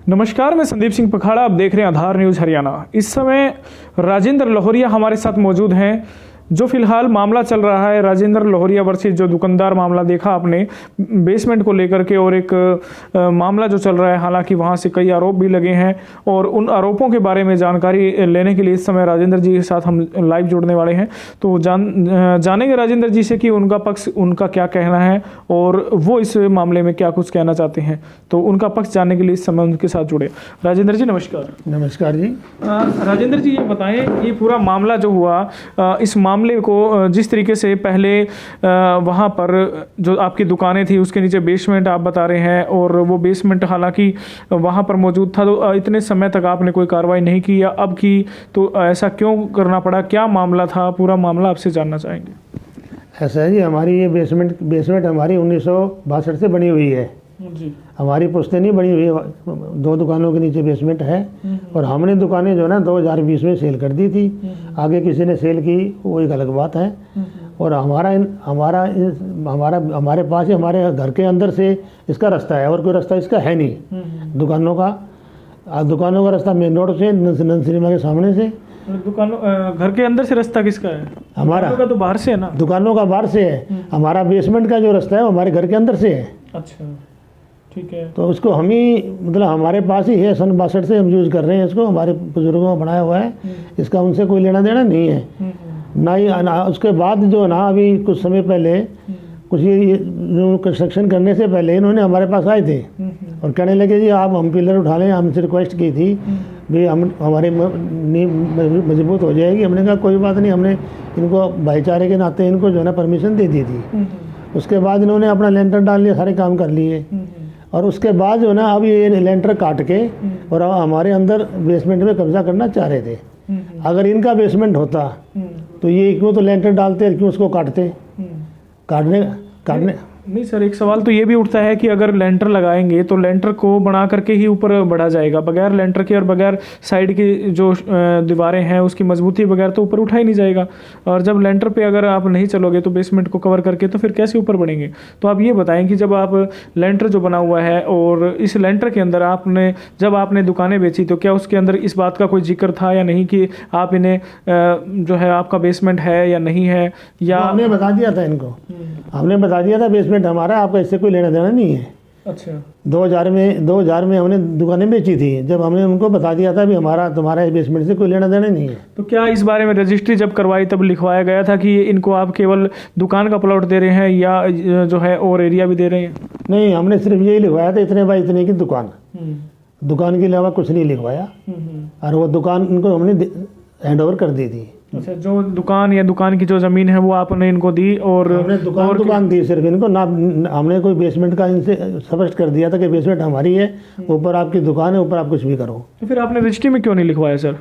नमस्कार, मैं संदीप सिंह पखाड़ा। आप देख रहे हैं आधार न्यूज़ हरियाणा। इस समय राजेंद्र लोहरिया हमारे साथ मौजूद हैं। जो फिलहाल मामला चल रहा है राजेंद्र लोहरिया वर्सेस जो दुकानदार मामला देखा आपने बेसमेंट को लेकर के, और एक मामला जो चल रहा है, हालांकि वहां से कई आरोप भी लगे हैं और उन आरोपों के बारे में जानकारी लेने के लिए इस समय राजेंद्र जी के साथ हम लाइव जुड़ने वाले हैं। तो जानेंगे राजेंद्र जी से कि उनका पक्ष, उनका क्या कहना है और वो इस मामले में क्या कुछ कहना चाहते हैं। तो उनका पक्ष जानने के लिए इस समय उनके साथ जुड़े। राजेंद्र जी नमस्कार। नमस्कार जी। राजेंद्र जी ये बताएं, ये पूरा मामला जो हुआ, इस मामले को जिस तरीके से पहले वहाँ पर जो आपकी दुकानें थी उसके नीचे बेसमेंट आप बता रहे हैं, और वो बेसमेंट हालांकि वहाँ पर मौजूद था, तो इतने समय तक आपने कोई कार्रवाई नहीं की या अब की, तो ऐसा क्यों करना पड़ा? क्या मामला था? पूरा मामला आपसे जानना चाहेंगे। ऐसा है जी, हमारी ये बेसमेंट हमारी 1962 से बनी हुई है जी। हमारी पुश्तैनी बनी हुई है, 2 दुकानों के नीचे बेसमेंट है। और हमने दुकानें जो है ना 2020 में सेल कर दी थी। आगे किसी ने सेल की वो एक अलग बात है। और हमारे पास ही हमारे घर के अंदर से इसका रास्ता है, और कोई रास्ता इसका है नहीं। दुकानों का रास्ता मेन रोड से नंद सिनेमा के सामने से। घर के अंदर से रास्ता किसका है? हमारा का तो बाहर से है ना। दुकानों का बाहर से है। हमारा बेसमेंट का जो रास्ता है वो हमारे घर के अंदर से है। अच्छा, ठीक है। तो उसको हम ही मतलब हमारे पास ही है, सन 62 से हम यूज़ कर रहे हैं इसको। हमारे बुजुर्गों ने बनाया हुआ है, इसका उनसे कोई लेना देना नहीं है ना ही। उसके बाद जो ना अभी कुछ समय पहले कुछ ये कंस्ट्रक्शन करने से पहले इन्होंने हमारे पास आए थे और कहने लगे जी आप हम पिलर उठा लें। हमसे रिक्वेस्ट की थी भी हम हमारे नींव मजबूत हो जाएगी। हमने कहा कोई बात नहीं, हमने इनको भाईचारे के नाते इनको जो है ना परमिशन दे दी थी। उसके बाद इन्होंने अपना लेंटर डाल लिया, सारे काम कर लिए। और उसके बाद जो ना अब ये लेंटर काट के और हमारे अंदर बेसमेंट में कब्जा करना चाह रहे थे। अगर इनका बेसमेंट होता तो ये क्यों तो लेंटर डालते, क्यों उसको काटते? काटने नहीं सर, एक सवाल तो ये भी उठता है कि अगर लेंटर लगाएंगे तो लेंटर को बना करके ही ऊपर बढ़ा जाएगा, बगैर लेंटर के और बगैर साइड की जो दीवारें हैं उसकी मजबूती बगैर तो ऊपर उठा ही नहीं जाएगा। और जब लेंटर पे अगर आप नहीं चलोगे तो बेसमेंट को कवर करके, तो फिर कैसे ऊपर बढ़ेंगे? तो आप ये बताएं कि जब आप लेंटर जो बना हुआ है और इस लेंटर के अंदर जब आपने दुकानें बेची तो क्या उसके अंदर इस बात का कोई जिक्र था या नहीं कि आप इन्हें जो है आपका बेसमेंट है या नहीं है? या हमने बता दिया था इनको, हमने बता दिया था बेसमेंट हमारा, आपका इससे कोई लेना देना नहीं है। अच्छा, 2000 में हमने दुकानें बेची थी, जब हमने उनको बता दिया था भी तुम्हारा बेसमेंट से कोई लेना देना नहीं है। तो क्या इस बारे में रजिस्ट्री जब करवाई तब लिखवाया गया था कि इनको आप केवल दुकान का प्लॉट दे रहे हैं या जो है और एरिया भी दे रहे हैं? नहीं, हमने सिर्फ यही लिखवाया था इतने बाय इतने की दुकान के अलावा कुछ नहीं लिखवाया। और वो दुकान इनको हमने हैंड ओवर कर दी थी। अच्छा, जो दुकान या दुकान की जो जमीन है वो आपने इनको दी? और हमने दुकान दी सिर्फ इनको ना, हमने कोई बेसमेंट का इनसे स्पष्ट कर दिया था कि बेसमेंट हमारी है, ऊपर आपकी दुकान है, ऊपर आप कुछ भी करो। तो फिर आपने रजिस्ट्री में क्यों नहीं लिखवाया सर?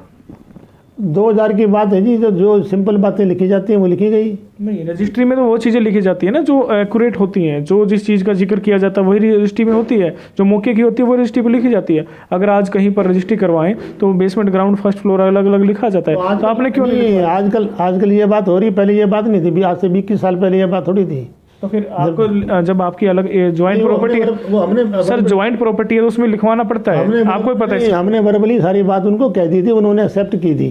2000 की बात है जी, जो सिंपल बातें लिखी जाती हैं वो लिखी गई। नहीं, रजिस्ट्री में तो वो चीज़ें लिखी जाती है ना जो एक्यूरेट होती हैं, जो जिस चीज़ का जिक्र किया जाता है वही रजिस्ट्री में होती है। जो मौके की होती है वो रजिस्ट्री पर लिखी जाती है। अगर आज कहीं पर रजिस्ट्री करवाएं तो बेसमेंट, ग्राउंड, फर्स्ट फ्लोर अलग अलग लिखा जाता है। तो आपने क्यों नहीं? आजकल ये बात हो रही, पहले ये बात नहीं थी। आज से 21 साल पहले ये बात थोड़ी थी। तो फिर आपको जब आपकी अलग joint property sir, joint property है तो उसमें लिखवाना पड़ता है, आपको पता है। हमने वर्बली सारी बात उनको कह दी थी, उन्होंने एक्सेप्ट की थी,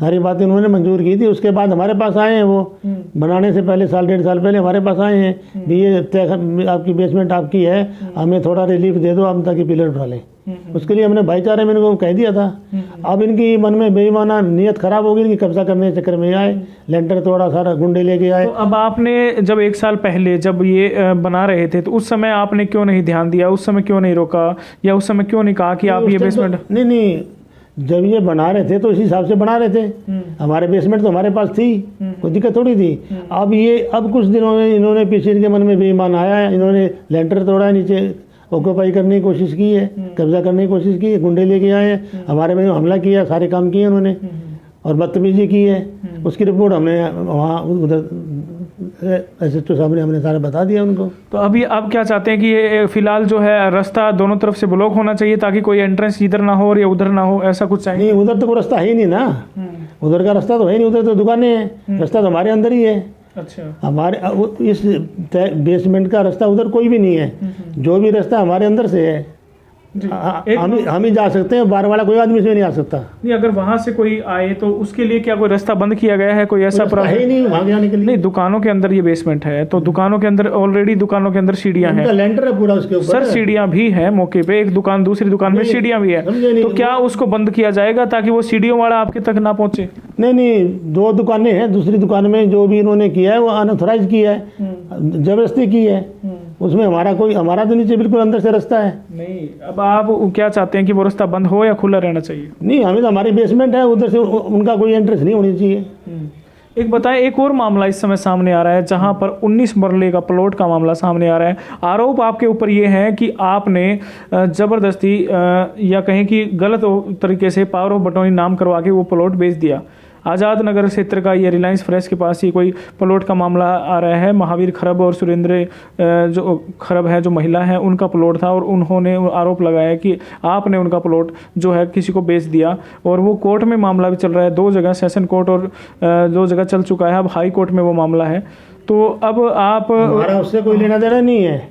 सारी बातें उन्होंने मंजूर की थी। उसके बाद हमारे पास आए हैं, वो बनाने से पहले 1.5 साल पहले हमारे पास आए हैं भी ये आपकी बेसमेंट आपकी है, हमें थोड़ा रिलीफ दे दो हम ताकि पिलर उठा लें। उसके लिए हमने भाईचारे में इनको कह दिया था। अब इनकी मन में बेईमाना नियत खराब होगी, इनकी कब्जा करने के चक्कर में आए, लेंटर तोड़ा, सारा गुंडे लेके आए। तो अब आपने जब 1 साल पहले जब ये बना रहे थे तो उस समय आपने क्यों नहीं ध्यान दिया? उस समय क्यों नहीं रोका या उस समय क्यों नहीं कहा कि आप ये बेसमेंट? नहीं, जब ये बना रहे थे तो इसी हिसाब से बना रहे थे। हमारे बेसमेंट तो हमारे पास थी, कोई दिक्कत थोड़ी थी। अब कुछ दिनों में इन्होंने पीछे इनके मन में बेईमान आया है, इन्होंने लेंटर तोड़ा, नीचे ऑक्यूपाई करने की कोशिश की है, कब्जा करने की कोशिश की है, गुंडे लेके आए हैं, हमारे में हमला किया, सारे काम किए उन्होंने और बदतमीजी की है। उसकी रिपोर्ट हमने वहाँ उधर SHO साहब ने हमने सारा बता दिया उनको। तो अभी आप क्या चाहते हैं कि ये फिलहाल जो है रास्ता दोनों तरफ से ब्लॉक होना चाहिए ताकि कोई एंट्रेंस इधर ना हो और या उधर ना हो, ऐसा कुछ चाहिए? नहीं, उधर तो कोई रास्ता है ही नहीं ना, उधर का रास्ता तो है नहीं, उधर तो दुकानें हैं, रास्ता तो हमारे अंदर ही है। अच्छा, हमारे इस बेसमेंट का रास्ता उधर कोई भी नहीं है, जो भी रास्ता हमारे अंदर से है जी। हम ही जा सकते हैं, बाहर वाला कोई आदमी इसमें नहीं आ सकता। नहीं, अगर वहां से कोई आए तो उसके लिए क्या कोई रास्ता बंद किया गया है, कोई ऐसा रास्ता है ही नहीं वहाँ जाने के लिए। नहीं, दुकानों के अंदर ये बेसमेंट है, तो दुकानों के अंदर ऑलरेडी दुकानों के अंदर सीढ़ियां उनका हैं लेंटर है पूरा उसके ऊपर। सर, सीढ़ियां भी हैं मौके पे, एक दुकान दूसरी दुकान में नहीं, सीढ़ियां भी है, समझे नहीं, तो क्या उसको बंद किया जाएगा ताकि वो सीढ़ियों वाला आपके तक ना पहुंचे? नहीं, 2 दुकानें हैं, दूसरी दुकान में जो भी इन्होंने किया है वो अनऑथराइज किया है, जबरदस्ती की है। उसमें हमारा तो नीचे बिल्कुल अंदर से रास्ता है। नहीं, अब आप क्या चाहते हैं कि वो रास्ता बंद हो या खुला रहना चाहिए? नहीं, हमें तो हमारी बेसमेंट है, उधर से उनका कोई एंट्रेंस नहीं होनी चाहिए। एक बताएं, एक और मामला इस समय सामने आ रहा है जहां पर 19 मरले का प्लॉट का मामला सामने आ रहा है। आरोप आपके ऊपर ये है कि आपने जबरदस्ती या कहें कि गलत तरीके से पावर ऑफ बटौनी नाम करवा के वो प्लॉट बेच दिया। आज़ाद नगर क्षेत्र का ये रिलायंस फ्रेश के पास ही कोई प्लॉट का मामला आ रहा है। महावीर खरब और सुरेंद्र जो खरब है, जो महिला है, उनका प्लॉट था और उन्होंने आरोप लगाया कि आपने उनका प्लॉट जो है किसी को बेच दिया, और वो कोर्ट में मामला भी चल रहा है। 2 जगह सेशन कोर्ट और 2 जगह चल चुका है, अब हाई कोर्ट में वो मामला है। तो अब आप हमारा उससे कोई लेना देना नहीं है,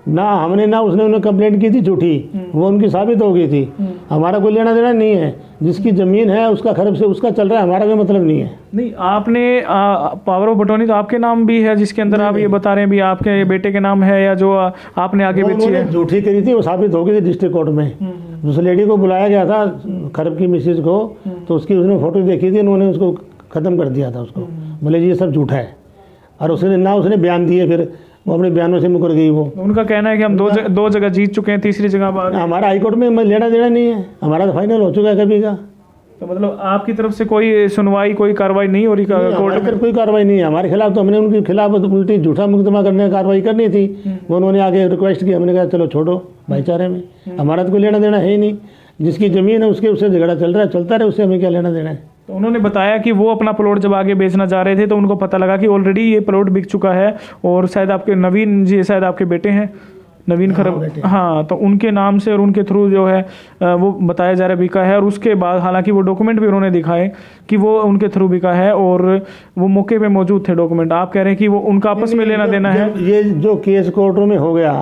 ना हमने ना उसने उन्हें कंप्लेंट की थी झूठी, वो उनकी साबित हो गई थी। हमारा कोई लेना देना नहीं है, जिसकी जमीन है उसका खरब से उसका चल रहा है, हमारा कोई मतलब नहीं है। नहीं, आपने पावर ऑफ बटौनी तो आपके नाम भी है, जिसके अंदर आप ये बता रहे हैं भी आपके बेटे के नाम है, या जो आपने आगे बेची है? झूठी करी थी, वो साबित हो गई थी डिस्ट्रिक्ट कोर्ट में। उस लेडी को बुलाया गया था, खरब की मिसेज को, तो उसकी उसने फोटो देखी थी, उन्होंने उसको खत्म कर दिया था उसको, बोले जी ये सब झूठा है। और उसने बयान दिए, फिर वो अपने बयानों से मुकर गई। वो उनका कहना है कि हम 2 जगह जीत चुके हैं, तीसरी जगह पर हमारा हाईकोर्ट में लेना देना नहीं है, हमारा तो फाइनल हो चुका है कभी का। तो मतलब आपकी तरफ से कोई सुनवाई, कोई कार्रवाई नहीं हो रही कोर्ट में? कोई कार्रवाई नहीं है हमारे खिलाफ। तो हमने उनके खिलाफ उल्टी झूठा मुकदमा करने की कार्रवाई करनी थी, वो उन्होंने आगे रिक्वेस्ट की, हमने कहा चलो छोड़ो भाईचारे में, हमारा तो कोई लेना देना है ही नहीं। जिसकी जमीन है उससे झगड़ा चल रहा है, चलता रहे, उससे हमें क्या लेना देना है। तो उन्होंने बताया कि वो अपना प्लॉट जब आगे बेचना जा रहे थे तो उनको पता लगा कि ऑलरेडी ये प्लॉट बिक चुका है, और शायद आपके नवीन जी, शायद आपके बेटे हैं नवीन खरब, हाँ, तो उनके नाम से और उनके थ्रू जो है वो बताया जा रहा है बिका है। और उसके बाद हालांकि वो डॉक्यूमेंट भी उन्होंने दिखाए कि वो उनके थ्रू बिका है, और वो मौके पे मौजूद थे डॉक्यूमेंट। आप कह रहे हैं कि वो उनका आपस में लेना देना है। ये जो केस कोर्टों में हो गया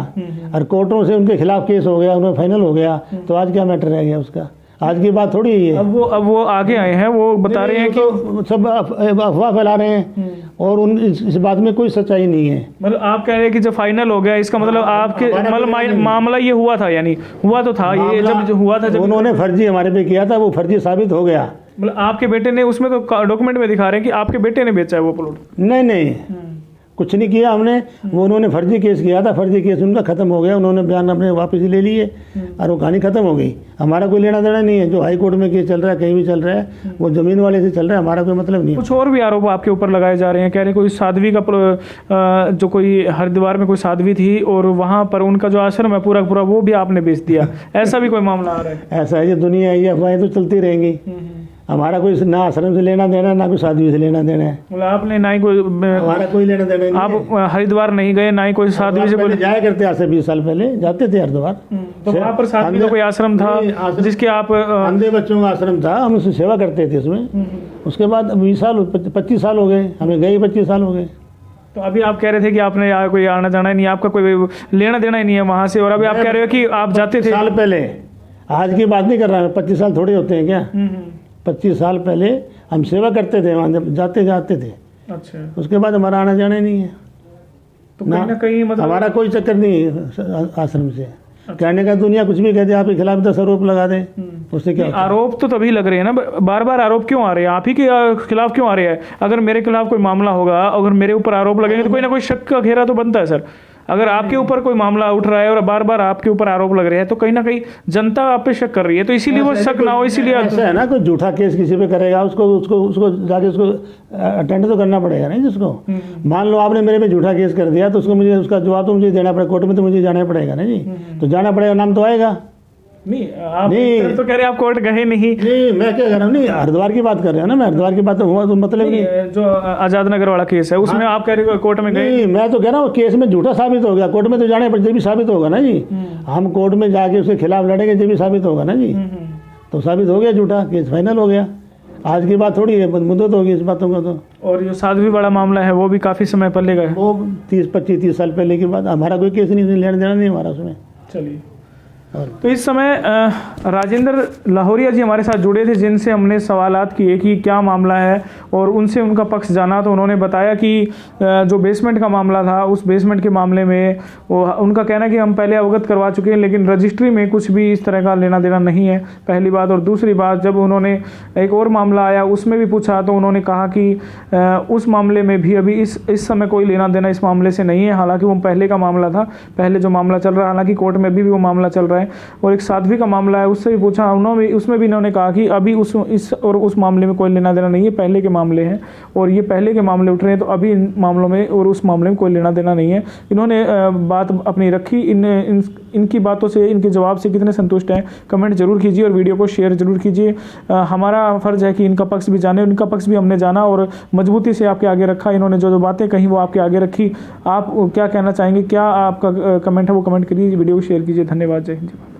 और कोर्टों से उनके खिलाफ केस हो गया, उन्हें फाइनल हो गया, तो आज क्या मैटर रह गया उसका? आज की बात थोड़ी है। अब वो आगे आए हैं, वो बता रहे हैं कि तो सब अफवाह फैला रहे हैं, और इस बात में कोई सच्चाई नहीं है। मतलब आप कह रहे हैं कि जब फाइनल हो गया, इसका मतलब आपके मतलब मामला ये हुआ था, यानी हुआ तो था ये, जब हुआ था, जब उन्होंने फर्जी हमारे पे किया था, वो फर्जी साबित हो गया। मतलब आपके बेटे ने, उसमें तो डॉक्यूमेंट में दिखा रहे हैं कि आपके बेटे ने बेचा है वो प्लॉट। नहीं, कुछ नहीं किया हमने, वो उन्होंने फर्जी केस किया था, फर्जी केस उनका खत्म हो गया, उन्होंने बयान अपने वापस ले लिए और वो कहानी खत्म हो गई। हमारा कोई लेना देना नहीं है, जो हाई कोर्ट में केस चल रहा है, कहीं भी चल रहा है, वो जमीन वाले से चल रहा है, हमारा कोई मतलब नहीं है। कुछ और भी आरोप आपके ऊपर लगाए जा रहे हैं, कह रहे कोई साध्वी का जो कोई हरिद्वार में कोई साध्वी थी, और वहाँ पर उनका जो आश्रम है पूरा पूरा वो भी आपने बेच दिया, ऐसा भी कोई मामला आ रहा है? ऐसा है, ये दुनिया है, ये अफवाहें तो चलती रहेंगी। हमारा कोई ना आश्रम से लेना देना, ना कोई साध्वी से लेना देना है। मतलब आपने ना ही कोई, हमारा कोई लेना देना नहीं। आप हरिद्वार नहीं गए, ना ही कोई साध्वी से कोई जाया करते, आज से 20 साल पहले जाते थे हरिद्वार। तो वहाँ पर साध्वी का कोई आश्रम था जिसके आप अंधे बच्चों का आश्रम था, हम उसकी सेवा करते थे उसमें। उसके बाद 20 साल 25 साल हो गए, हमें गए 25 साल हो गए। तो अभी आप कह रहे थे कि आपने कोई आना जाना ही नहीं, आपका कोई लेना देना ही नहीं है वहाँ से, और अभी आप कह रहे हो कि आप जाते थे साल पहले। आज की बात नहीं कर रहा है, 25 साल थोड़े होते हैं क्या? 25 साल पहले हम सेवा करते थे, वहाँ जाते जाते थे। अच्छा, उसके बाद हमारा आना जाना नहीं है। तो कहीं ना कहीं मतलब हमारा कोई चक्कर नहीं है आश्रम से। कहने का दुनिया कुछ भी कहते, आपके खिलाफ 10 आरोप लगा दें, उससे क्या? आरोप तो तभी लग रहे हैं ना, बार बार आरोप क्यों आ रहे हैं? आप ही के खिलाफ क्यों आ रहे हैं? अगर मेरे खिलाफ कोई मामला होगा, अगर मेरे ऊपर आरोप लगेंगे तो कोई ना कोई शक का घेरा तो बनता है सर। अगर आपके ऊपर कोई मामला उठ रहा है और बार बार आपके ऊपर आरोप लग रहे हैं, तो कहीं ना कहीं जनता आप पे शक कर रही है, तो इसीलिए वो शक ना हो, इसीलिए ऐसा है ना, कोई झूठा केस किसी पे करेगा, उसको जाके उसको अटेंड तो करना पड़ेगा नहीं जिसको। मान लो आपने मेरे पे झूठा केस कर दिया, तो उसको मुझे उसका जवाब तो मुझे देना पड़ेगा, कोर्ट में तो मुझे जाना पड़ेगा ना जी। तो जाना पड़ेगा, नाम तो आएगा। नहीं, आप नहीं, तो कह रहे आप कोर्ट गए नहीं। मैं क्या कर रहा हूँ, नहीं हरिद्वार की बात कर रहे हैं ना, मैं हरिद्वार की बात तो हुआ तो मतलब नहीं। जो आजाद नगर वाला केस है उसमें आप कह रहे हो कोर्ट में गए? नहीं, मैं तो कह रहा हूँ केस में झूठा साबित हो गया, कोर्ट में तो जाने पर जब भी साबित होगा ना जी, हम कोर्ट में जाके उसके खिलाफ लड़ेंगे जब भी साबित होगा ना जी। तो साबित हो गया झूठा, केस फाइनल हो गया। आज की बात थोड़ी है, मुद्दत होगी इस बातों का तो। और जो साध्वी वाला मामला है वो भी काफी समय पहले का है, वो 30-25-30 साल पहले की बात। हमारा कोई केस नहीं, लेना देना नहीं हमारा उसमें। चलिए, तो इस समय राजेंद्र लाहौरिया जी हमारे साथ जुड़े थे, जिनसे हमने सवालात किए कि क्या मामला है और उनसे उनका पक्ष जाना। तो उन्होंने बताया कि जो बेसमेंट का मामला था, उस बेसमेंट के मामले में उनका कहना है कि हम पहले अवगत करवा चुके हैं, लेकिन रजिस्ट्री में कुछ भी इस तरह का लेना देना नहीं है, पहली बात। और दूसरी बात, जब उन्होंने एक और मामला आया उसमें भी पूछा तो उन्होंने कहा कि उस मामले में भी अभी इस समय कोई लेना देना इस मामले से नहीं है। हालांकि वो पहले का मामला था, पहले जो मामला चल रहा है, हालांकि कोर्ट में भी वो मामला चल रहा है। और एक साध्वी का मामला है, उससे भी पूछा उसमें भी इन्होंने कहा कि अभी उस मामले में कोई लेना देना नहीं है, पहले के मामले हैं और ये पहले के मामले उठ रहे हैं, तो अभी इन मामलों में और उस मामले में कोई लेना देना नहीं है। इन्होंने बात अपनी रखी। इनकी बातों से, इनके जवाब से कितने संतुष्ट हैं कमेंट जरूर कीजिए और वीडियो को शेयर जरूर कीजिए। हमारा फ़र्ज़ है कि इनका पक्ष भी जाने, उनका पक्ष भी हमने जाना और मजबूती से आपके आगे रखा। इन्होंने जो बातें कही वो आपके आगे रखी। आप क्या कहना चाहेंगे, क्या आपका कमेंट है वो कमेंट करिए, वीडियो को शेयर कीजिए। धन्यवाद, जय हिंद।